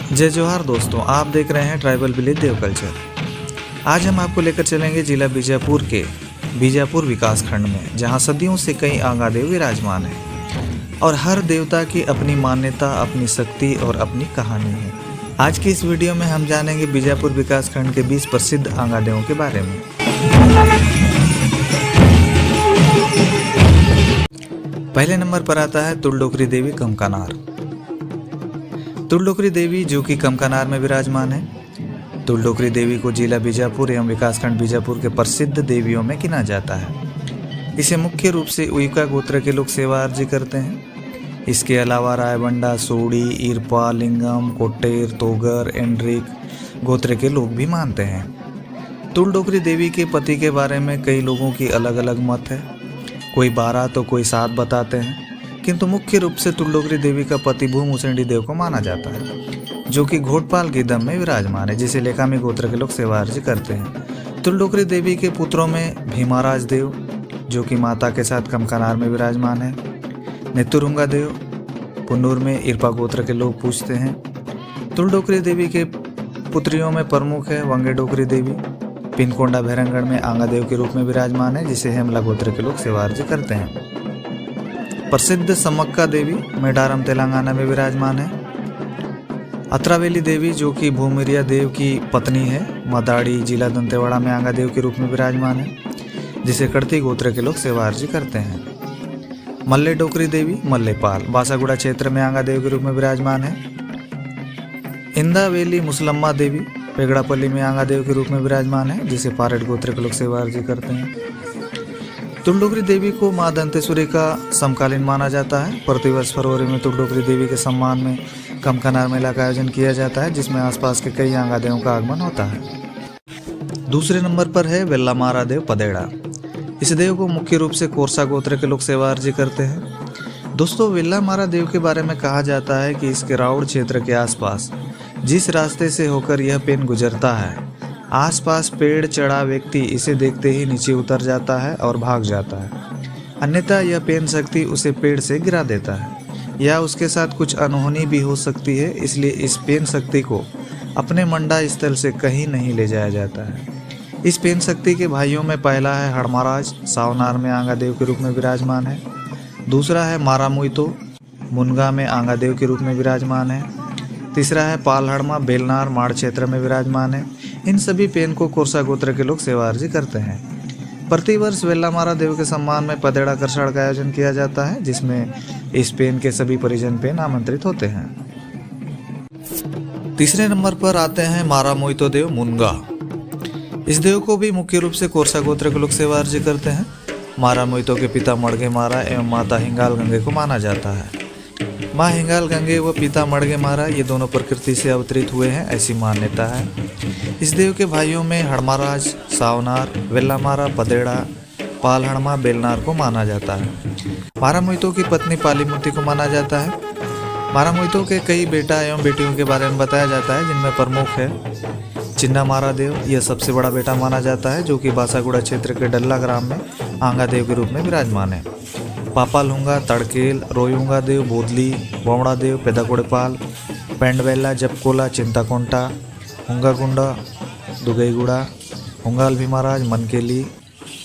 जय जोहार दोस्तों, आप देख रहे हैं ट्राइबल विलेज देव कल्चर। आज हम आपको लेकर चलेंगे जिला बीजापुर के बीजापुर विकास खंड में, जहां सदियों से कई आंगा देव विराजमान हैं और हर देवता की अपनी मान्यता, अपनी शक्ति और अपनी कहानी है। आज की इस वीडियो में हम जानेंगे बीजापुर विकास खंड के 20 प्रसिद्ध आंगा देवों के बारे में। पहले नंबर पर आता है तुलडोकरी देवी कमकानार। तुलडोकरी देवी जो कि कमकानार में विराजमान है। तुलडोकरी देवी को जिला बीजापुर एवं विकासखंड बीजापुर के प्रसिद्ध देवियों में गिना जाता है। इसे मुख्य रूप से उइका गोत्र के लोग सेवा अर्जी करते हैं। इसके अलावा रायबंडा, सोड़ी, ईरपा, लिंगम, कोटेर, तोगर, एंड्रिक गोत्र के लोग भी मानते हैं। तुलडोकरी देवी के पति के बारे में कई लोगों की अलग अलग मत है। कोई 12 तो कोई 7 बताते हैं, किंतु मुख्य रूप से तुलडोकरी देवी का पति भूमुसेंडी देव को माना जाता है, जो कि घोटपाल के दम में विराजमान है, जिसे लेकामी गोत्र के लोग सेवा अर्जी करते हैं। तुलडोकरी देवी के पुत्रों में भीमाराज देव, जो कि माता के साथ कमकानार में विराजमान है। नेतुरुंगा देव पुन्नूर में इरपा गोत्र के लोग पूजते हैं। तुलडोकरी देवी के पुत्रियों में प्रमुख है वंगेडोकरी देवी, पिनकोंडा भैरंगढ़ में आंगा देव के रूप में विराजमान है, जिसे हेमला गोत्र के लोग सेवा अर्जी करते हैं। प्रसिद्ध समक्का देवी मेडारम तेलंगाना में विराजमान है। अत्रावेली देवी जो कि भूमिरिया देव की पत्नी है, मदाड़ी जिला दंतेवाड़ा में आंगा देव के रूप में विराजमान है, जिसे कड़ती गोत्र के लोग सेवा अर्जी करते हैं। मल्ले डोकरी देवी मल्लेपाल बासागुड़ा क्षेत्र में आंगा देव के रूप में विराजमान है। इंदावेली मुसलम्मा देवी पेगड़ापल्ली में आंगा देव के रूप में विराजमान है, जिसे पारेट गोत्र के लोग सेवा अर्जी करते हैं। तुलडोकरी देवी को मां दंतेश्वरी का समकालीन माना जाता है। प्रतिवर्ष फरवरी में तुलडोकरी देवी के सम्मान में कमकानार मेला का आयोजन किया जाता है, जिसमें आसपास के कई आंगा देवों का आगमन होता है। दूसरे नंबर पर है वेल्लामारा देव पदेड़ा। इस देव को मुख्य रूप से कोरसा गोत्र के लोग सेवा अर्जी करते हैं। दोस्तों, वेल्लामारा देव के बारे में कहा जाता है कि इसके राउड़ क्षेत्र के आसपास जिस रास्ते से होकर यह पेन गुजरता है, आसपास पेड़ चढ़ा व्यक्ति इसे देखते ही नीचे उतर जाता है और भाग जाता है, अन्यथा यह पेन शक्ति उसे पेड़ से गिरा देता है या उसके साथ कुछ अनहोनी भी हो सकती है। इसलिए इस पेन शक्ति को अपने मंडा स्थल से कहीं नहीं ले जाया जाता है। इस पेन शक्ति के भाइयों में पहला है हड़माराज, सावनार में आंगा देव के रूप में विराजमान है। दूसरा है मारामुइतो, मुनगा में आंगा देव के रूप में विराजमान है। तीसरा है पालहड़मा, बेलनार माड़ क्षेत्र में विराजमान है। इन सभी पेन को कोरसा गोत्र के लोग सेवा अर्जी करते हैं। प्रतिवर्ष वेल्लामारा देव के सम्मान में पदेड़ा करसाड़ का आयोजन किया जाता है, जिसमें इस पेन के सभी परिजन पेन आमंत्रित होते हैं। तीसरे नंबर पर आते हैं मारामुइतो देव मुनगा। इस देव को भी मुख्य रूप से कोरसा गोत्र के लोग सेवा अर्जी करते हैं। मारामुइतो के पिता मड़गे मारा एवं माता हिंगाल गंगे को माना जाता है। माँ हिंगाल गंगे व पिता मड़गे मारा ये दोनों प्रकृति से अवतरित हुए हैं, ऐसी मान्यता है। इस देव के भाइयों में हड़माराज, सावनार, वेल्लामारा, पदेड़ा, पालहड़मा, बेलनार को माना जाता है। मारामुइतो की पत्नी पालीमुती को माना जाता है। मारामुइतो के कई बेटा एवं बेटियों के बारे में बताया जाता है, जिनमें प्रमुख है चिन्नामारा देव। यह सबसे बड़ा बेटा माना जाता है, जो कि बासागुड़ा क्षेत्र के डल्ला ग्राम में आंगा देव के रूप में विराजमान है। पापालहुंगा, तड़केल, रोयुंगा देव, बोदली, बोमड़ा देव, पेदाकोड़ेपाल, पेंडवेला, जपकोला, चिंताकोंटा, हुंगागुंडा, दुगईगुड़ा, हुंगाल भीमाराज, मनकेली,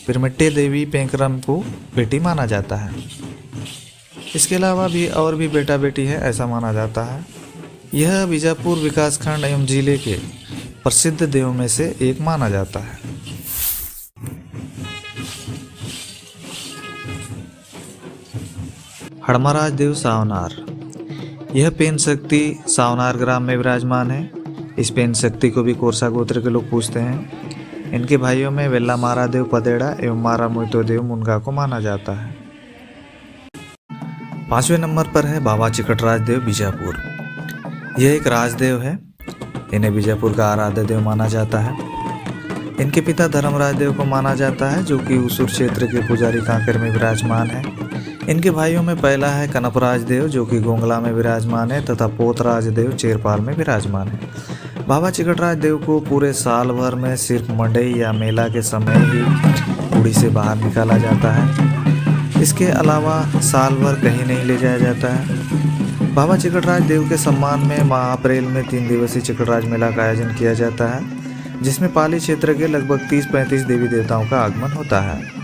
पिरमिट्टे देवी पेंकरम को बेटी माना जाता है। इसके अलावा भी और भी बेटा बेटी है, ऐसा माना जाता है। यह बीजापुर विकासखंड एवं जिले के प्रसिद्ध देवों में से एक माना जाता है। हड़माराज देव सावनार। यह पेन शक्ति सावनार ग्राम में विराजमान है। इस पेन शक्ति को भी कोरसा गोत्र के लोग पूजते हैं। इनके भाइयों में वेल्लामारा देव पदेड़ा एवं मारामुइतो देव मुनगा को माना जाता है। पांचवें नंबर पर है बाबा चिकटराज देव बीजापुर। यह एक राजदेव है। इन्हें बीजापुर का आराध्य देव माना जाता है। इनके पिता धर्मराज देव को माना जाता है, जो कि उसूर क्षेत्र के पुजारी कांकर में विराजमान है। इनके भाइयों में पहला है कनपराज देव, जो कि गोंगला में विराजमान है, तथा पोतराज देव चेरपाल में विराजमान है। बाबा चिकटराज देव को पूरे साल भर में सिर्फ मंडई या मेला के समय ही उड़ी से बाहर निकाला जाता है। इसके अलावा साल भर कहीं नहीं ले जाया जाता है। बाबा चिकटराज देव के सम्मान में माह अप्रैल में 3 दिवसीय चिकटराज मेला का आयोजन किया जाता है, जिसमें पाली क्षेत्र के लगभग 30-35 देवी देवताओं का आगमन होता है।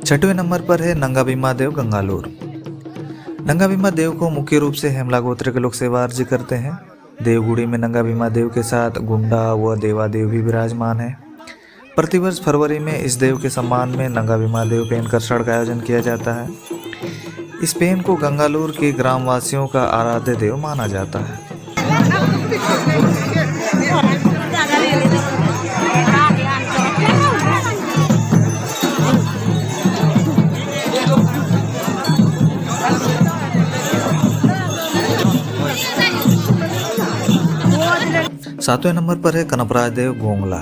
छठवें नंबर पर है नंगा भीमा देव गंगालूर। नंगा भीमा देव को मुख्य रूप से हेमला गोत्र के लोग सेवा अर्जी करते हैं। देवगुड़ी में नंगा भीमा देव के साथ गुंडा व देवा देव भी विराजमान है। प्रतिवर्ष फरवरी में इस देव के सम्मान में नंगा भीमा देव पेन कर्षण का आयोजन किया जाता है। इस पेन को गंगालूर के ग्रामवासियों का आराध्य देव माना जाता है। 7वें नंबर पर है कनपराज देव गोंगला।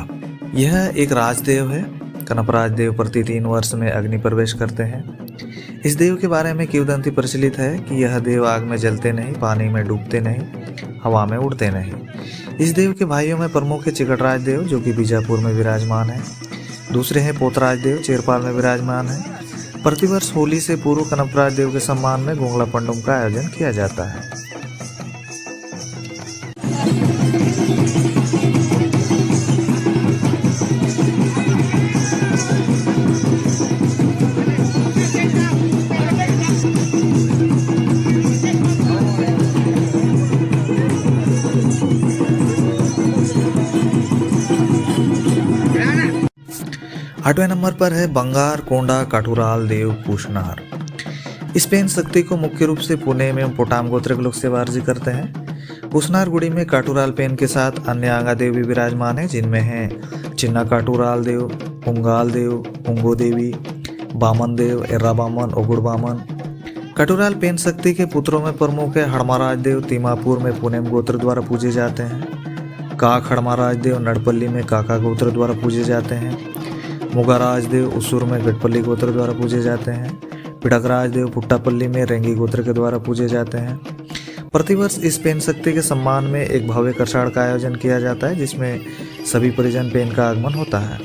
यह एक राजदेव है। कनपराज देव प्रति 3 वर्ष में अग्नि प्रवेश करते हैं। इस देव के बारे में किंवदंती प्रचलित है कि यह देव आग में जलते नहीं, पानी में डूबते नहीं, हवा में उड़ते नहीं। इस देव के भाइयों में प्रमुख है चिकटराज देव, जो कि बीजापुर में विराजमान है। दूसरे हैं पोतराज देव, चेरपाल में विराजमान है। प्रतिवर्ष होली से पूर्व कनपराज देव के सम्मान में गोंगला पंडुम का आयोजन किया जाता है। आठवें नंबर पर है बंगार कोंडा काठुराल देव पूछनार। इस पेन शक्ति को मुख्य रूप से पुणे में पोटाम गोत्र के लोग सेवा अर्जी करते हैं। पूछनार गुड़ी में काठुराल पेन के साथ अन्य आंगा देव भी विराजमान है, जिनमें हैं चिन्ना काठुराल देव, पुंगाल देव, पुंगो देवी, बामन देव, एर्रा बामन, ओगुड़ बामन। काठुराल पेन शक्ति के पुत्रों में प्रमुख है हड़माराज देव, तीमापुर में पुनेम गोत्र द्वारा पूजे जाते हैं। काक हड़माराज देव नड़पल्ली में काका गोत्र द्वारा पूजे जाते हैं। मुगाराज देव उसूर में गटपल्ली गोत्र द्वारा पूजे जाते हैं। पिड़कराज देव पुट्टापल्ली में रेंगी गोत्र के द्वारा पूजे जाते हैं। प्रतिवर्ष इस पेन शक्ति के सम्मान में एक भव्य कर्षण का आयोजन किया जाता है, जिसमें सभी परिजन पेन का आगमन होता है।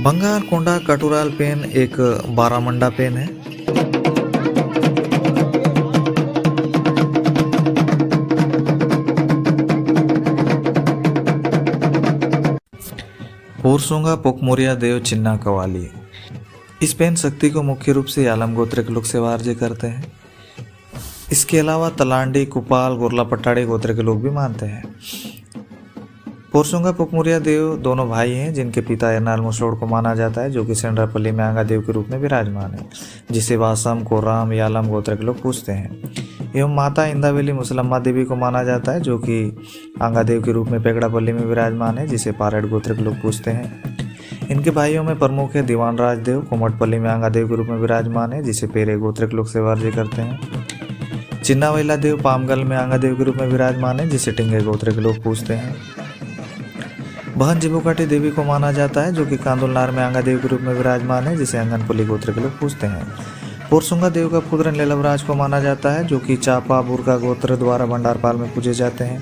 बंगार कोंडा काठुराल पेन एक 12 मंडा पेन है। पोरसुंगा पोकमोरिया देव चिन्ना कवाली। इस पेन शक्ति को मुख्य रूप से यालम गोत्र के लोग सेवा अर्जी करते हैं। इसके अलावा तलांडी, कुपाल, गोरला पट्टाड़ी गोत्र के लोग भी मानते हैं। पोरसुंगा पोकमोरिया देव दोनों भाई हैं, जिनके पिता एरनाल मुसोड़ को माना जाता है, जो कि सेंड्रापल्ली में आंगा देव के रूप में विराजमान है, जिसे वासम, कोराम, यालम गोत्र के लोग पूजते हैं। एवं माता इंदावेली मुसलम्मा देवी को माना जाता है, जो कि आंगा देव के रूप में पेगड़ापल्ली में विराजमान है, जिसे पारेड गोत्र के लोग पूजते हैं। इनके भाइयों में प्रमुख है दीवान राज देव, कोमटपल्ली में आंगा देव के रूप में विराजमान है, जिसे पेरे गोत्र के लोग सेवा अर्जी करते हैं। चिन्नावैला देव पामगल में आंगा देव के रूप में विराजमान है, जिसे टिंगे गोत्र के लोग पूजते हैं। बहन जिबोकाटी देवी को माना जाता है, जो कि कांदुलनार में आंगा देव के रूप में विराजमान है, जिसे अंगनपल्ली गोत्र के लोग पूजते हैं। पोरसुंगा देव का पुत्र नीलवराज को माना जाता है, जो कि चापा बुरका गोत्र द्वारा भंडारपाल में पूजे जाते हैं।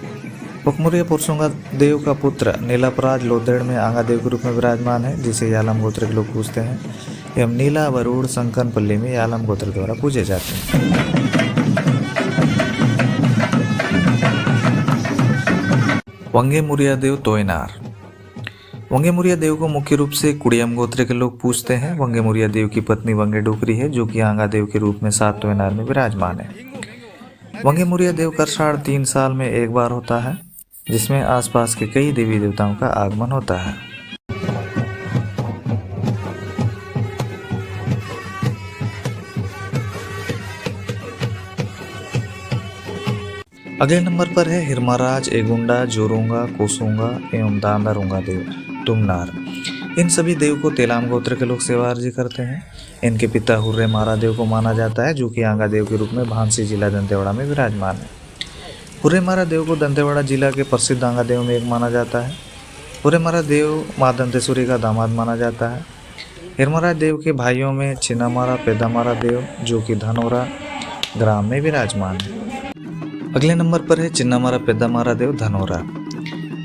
पोकमुरिया पोरसुंगा देव का पुत्र नीलापराज लोदेड़ में आंगा देव के रूप में विराजमान है, जिसे यालम गोत्र के लोग पूजते हैं। एवं नीला वरुड़ संकनपल्ली में यालम गोत्र द्वारा पूजे जाते हैं। वंगे मुरिया देव तोयनार। वंगे मुरिया देव को मुख्य रूप से कुड़ियम गोत्र के लोग पूजते हैं। वंगे मुरिया देव की पत्नी वंगे डोकरी है, जो कि आंगा देव के रूप में 7 तोयनार में विराजमान है। वंगे मुरिया देव कर्षण 3 साल में एक बार होता है, जिसमें आसपास के कई देवी देवताओं का आगमन होता है। अगले नंबर पर है हिरमाराज, एगुंडा, जोरोंगा, कोसोंगा एवं दांदारोंगा देव तुमनार। इन सभी देव को तेलाम गोत्र के लोग सेवा अर्जी करते हैं। इनके पिता हुर्रे मारा देव को माना जाता है, जो कि आंगा देव के रूप में भांसी जिला दंतेवाड़ा में विराजमान है। हुर्रे मारा देव को दंतेवाड़ा जिला के प्रसिद्ध आंगा देव में एक माना जाता है। हुर्रे मारा देव माँ दंतेश्वरी का दामाद माना जाता है। हिरमाराज देव के भाइयों में चिन्नामारा, पेदामारा देव, जो कि धनोरा ग्राम में विराजमान है। अगले नंबर पर है चिन्नामारा, पेदामारा देव धनोरा।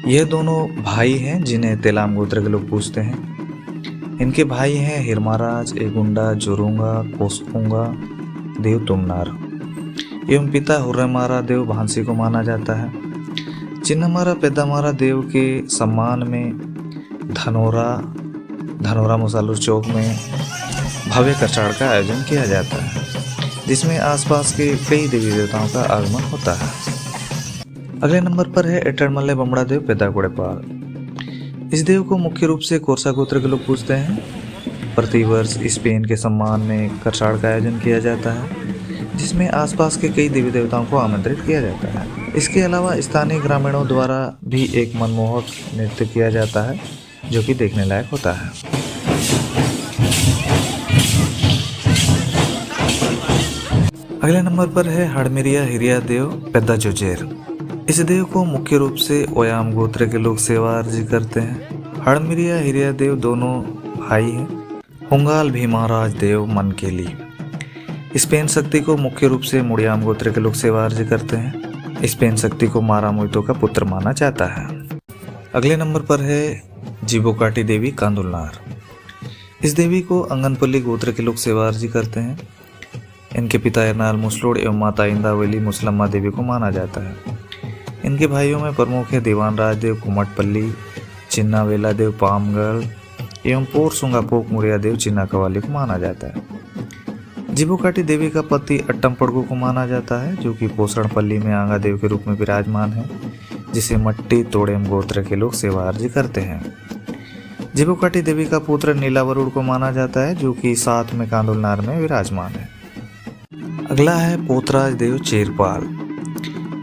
यह दोनों भाई हैं जिन्हें तेलाम गोत्र के लोग पूजते हैं। इनके भाई हैं हिरमाराज, एगुंडा, जोरोंगा, कोसोंगा देव तुमनार एवं पिता हुर्रेमारा देव भांसी को माना जाता है। चिन्नामारा, पेदामारा देव के सम्मान में धनोरा मुसालुर चौक में भव्य कचाड़ का आयोजन किया जाता है, जिसमें आसपास के कई देवी देवताओं का आगमन होता है। अगले नंबर पर है एटड़मल्ले बमड़ा देव पेदाकुड़ेपाल। इस देव को मुख्य रूप से कोरसा गोत्र के लोग पूजते हैं। प्रतिवर्ष स्पेन के सम्मान में कचाड़ का आयोजन किया जाता है, जिसमें आसपास के कई देवी देवताओं को आमंत्रित किया जाता है। इसके अलावा स्थानीय ग्रामीणों द्वारा भी एक मनमोहक नृत्य किया जाता है, जो कि देखने लायक होता है। अगले नंबर पर है हड़मिरिया हिरिया देव पेद्दा जोजेर। इस देव को मुख्य रूप से ओयाम गोत्र के लोग सेवा अर्जी करते हैं। हड़मिरिया हिरिया देव दोनों भाई हैं। हुंगाल भीमाराज देव मनकेली। स्पेन शक्ति को मुख्य रूप से मुड़ियाम गोत्र के लोग सेवा अर्जी करते हैं। स्पेन शक्ति को मारा मोइतो का पुत्र माना जाता है। अगले नंबर पर है जीबोकाटी देवी कांदुलनार। इस देवी को अंगनपल्ली गोत्र के लोग सेवा अर्जी करते हैं। इनके पिता एरनाल मुसलोड़ एवं माता इंदावली मुसलम्मा देवी को माना जाता है। इनके भाइयों में प्रमुख है दीवानराज देव कुमटपल्ली, चिन्नावेला देव पामगल एवं पोरसुंगा पोक मुड़िया देव चिन्ना कवाली को माना जाता है। जीबोकाटी देवी का पति अट्टमपड़गु को माना जाता है, जो कि पोषणपल्ली में आंगा देव के रूप में विराजमान है, जिसे मट्टी तोड़ेम गोत्र के लोग सेवा अर्जी करते हैं। जीबोकाटी देवी का पुत्र नीलावरुड़ को माना जाता है, जो कि साथ में कांदुलनार में विराजमान है। अगला है पोतराज देव चेरपाल।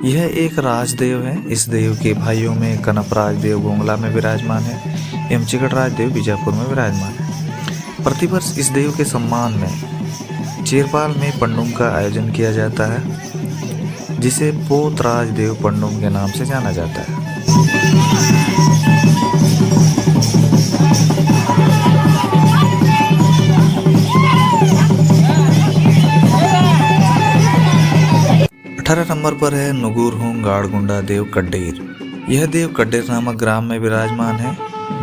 यह एक राजदेव है। इस देव के भाइयों में कनपराज देव गोंगला में विराजमान है एवं चिकटराज देव बीजापुर में विराजमान है। प्रतिवर्ष इस देव के सम्मान में चेरपाल में पंडुम का आयोजन किया जाता है, जिसे पोतराज देव पंडुम के नाम से जाना जाता है। नंबर पर है नुगुरहुंग गाड़गुंडा देव कड्डेर। यह देव कड्डेर नामक ग्राम में विराजमान है।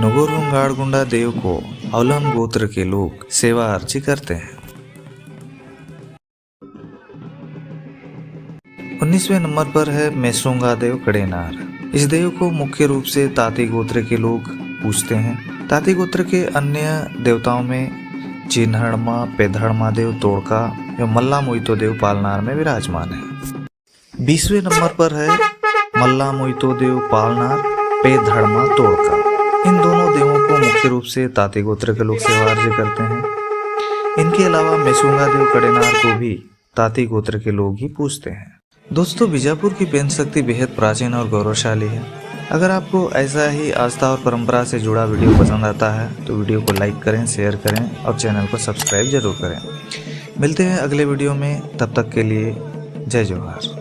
नुगुरहुंग गाड़गुंडा देव को अवलम गोत्र के लोग सेवा अर्जी करते हैं। 19वें नंबर पर है मेसोंगा देव कड़ेनार। इस देव को मुख्य रूप से ताती गोत्र के लोग पूजते हैं। ताती गोत्र के अन्य देवताओं में चिन्हड़मा, पेधड़मा देव तोड़का एवं मल्ला मोइतो देव पालनार में विराजमान है। 20वें नंबर पर है मल्ला मोइतो देव पालनार, पेधड़मा तोड़का। इन दोनों देवों को मुख्य रूप से ताती गोत्र के लोग सेवा अर्जी करते हैं। इनके अलावा मेसोंगा देव कड़ेनार को भी ताती गोत्र के लोग ही पूजते हैं। दोस्तों, बीजापुर की पेन शक्ति बेहद प्राचीन और गौरवशाली है। अगर आपको ऐसा ही आस्था और परंपरा से जुड़ा वीडियो पसंद आता है तो वीडियो को लाइक करें, शेयर करें और चैनल को सब्सक्राइब जरूर करें। मिलते हैं अगले वीडियो में, तब तक के लिए जय जोहार।